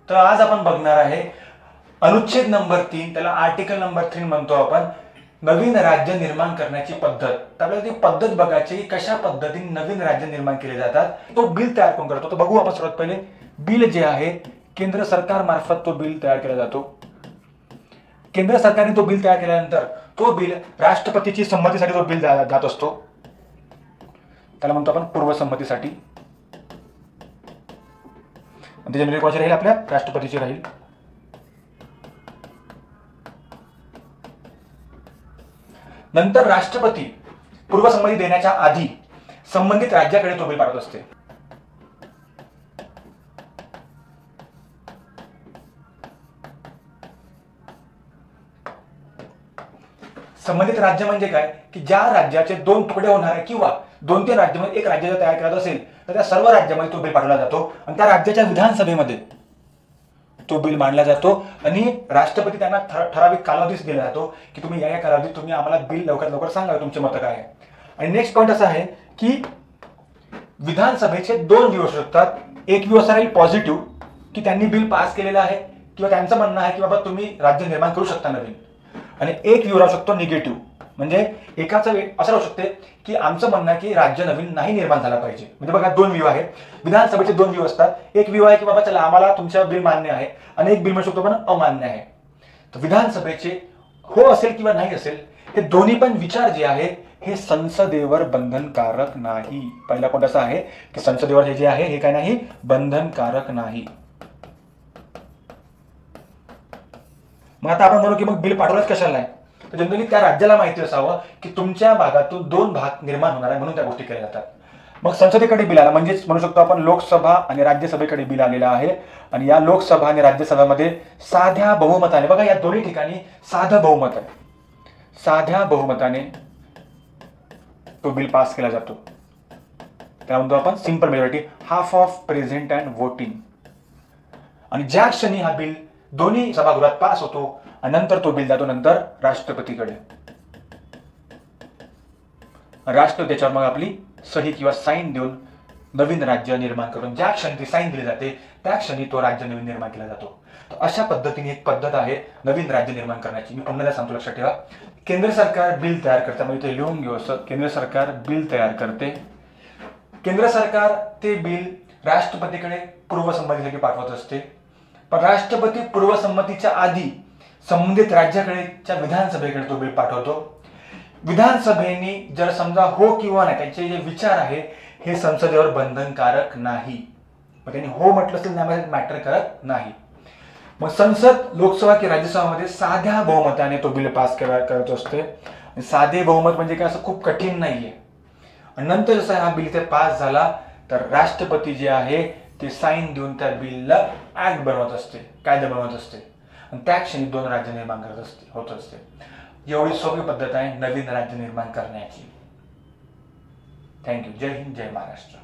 तर आज आपण बघणार आहे अनुच्छेद नंबर 3, त्याला आर्टिकल नंबर 3 म्हणतो आपण, नवीन राज्य निर्माण करण्याची पद्धत. तर आपल्याला ती पद्धत बघायची, कशा पद्धतीने नवीन राज्य निर्माण केले जातात, तो बिल तयार कोण करतो. तर बघू आपण सर्वात पहिले बिल जे आहे केंद्र सरकार मार्फत तो बिल तयार केला जातो. केंद्र सरकारने तो बिल तयार केल्यानंतर तो बिल राष्ट्रपतीची संमतीसाठी तो बिल जात असतो. त्याला म्हणतो आपण पूर्वसंमतीसाठी. त्याच्यामध्ये कोणाची राहील, आपल्या राष्ट्रपतीची राहील. नंतर राष्ट्रपती पूर्वसंमती देण्याच्या आधी संबंधित राज्याकडे तो बिल पाठवत असते. संबंधित राज्य म्हणजे काय की ज्या राज्याचे 2 तुकडे होणार आहे किंवा 2-3 राज्यामध्ये एक राज्य तयार केला असेल तर त्या सर्व राज्यामध्ये तो बिल पाठवला जातो आणि त्या राज्याच्या विधानसभेमध्ये तो बिल मांडला जातो आणि राष्ट्रपती त्यांना ठराविक कालावधीच दिला जातो की तुम्ही या कालावधीत तुम्ही आम्हाला बिल लवकरात लवकर सांगा तुमचे मत काय आहे. आणि नेक्स्ट पॉईंट असा आहे की विधानसभेचे 2 व्ह्यू असू शकतात. एक व्ह्यू असा राहील पॉझिटिव्ह की त्यांनी बिल पास केलेलं आहे किंवा त्यांचं म्हणणं आहे की बाबा तुम्ही राज्य निर्माण करू शकता नवीन. आणि एक व्ह्यू राहू शकतो निगेटिव्ह, म्हणजे एकाच असं राहू शकते की आमचं म्हणणं आहे की राज्य नवीन नाही निर्माण झाला पाहिजे. म्हणजे बघा 2 व्ह्यू आहेत. विधानसभेचे 2 व्ह्यू असतात. एक व्ह्यू आहे की बाबा चला आम्हाला तुमच्या बिल मान्य आहे आणि एक बिल म्हणू शकतो पण अमान्य आहे. तर विधानसभेचे हो असेल किंवा नाही असेल हे दोन्ही पण विचार जे आहे हे संसदेवर बंधनकारक नाही. पहिला पॉईंट असा आहे की संसदेवर हे जे आहे हे काय नाही, बंधनकारक नाही. मग आता आपण म्हणू की मग बिल पाठवलंच कशाला आहे, तर जनरली त्या राज्याला माहिती असावं की तुमच्या भागातून 2 भाग निर्माण होणार आहे म्हणून त्या गोष्टी केल्या जातात. मग संसदेकडे बिल आला म्हणजेच म्हणू शकतो आपण लोकसभा आणि राज्यसभेकडे बिल आलेला आहे आणि या लोकसभा आणि राज्यसभेमध्ये साध्या बहुमताने, बघा या दोन्ही ठिकाणी साधं बहुमत आहे, साध्या बहुमताने तो बिल पास केला जातो. त्याला म्हणतो आपण simple majority, half of present and voting. आणि ज्या क्षणी हा बिल दोन्ही सभागृहात पास होतो आणि नंतर तो बिल जातो नंतर राष्ट्रपतीकडे. राष्ट्रपती त्याच्यावर मग आपली सही किंवा साईन देऊन नवीन राज्य निर्माण करून ज्या क्षणी ती साईन दिली जाते त्या क्षणी तो राज्य नवीन निर्माण केला जातो. तर अशा पद्धतीने एक पद्धत आहे नवीन राज्य निर्माण करण्याची. मी पुन्हा सांगतो, लक्षात ठेवा. केंद्र सरकार बिल तयार करते, म्हणजे ते लिहून घेऊ असं, केंद्र सरकार बिल तयार करते. केंद्र सरकार ते बिल राष्ट्रपतीकडे पूर्वसंमतीसाठी पाठवत असते. पण राष्ट्रपती पूर्वसंमतीच्या आधी संबंधित राज्याकडेच्या विधानसभेकडे तो बिल पाठवतो. विधानसभेने जर समजा हो किंवा नाही त्यांचे जे विचार आहे हे संसदेवर बंधनकारक नाही. मग त्यांनी हो म्हटलं असेल त्यामध्ये मॅटर करत नाही. मग संसद लोकसभा की राज्यसभामध्ये साध्या बहुमताने तो बिल पास करत असते. साधे बहुमत म्हणजे काय असं खूप कठीण नाहीये. आणि नंतर जसा हा बिल ते पास झाला तर राष्ट्रपती जे आहे ते साईन देऊन त्या बिलला ऍक्ट बनवत असते, कायदा बनवत असते आणि त्या क्षणी 2 राज्य निर्माण होत असते. एवढी सोपी पद्धत आहे नवीन राज्य निर्माण करण्याची. थँक्यू. जय हिंद, जय महाराष्ट्र.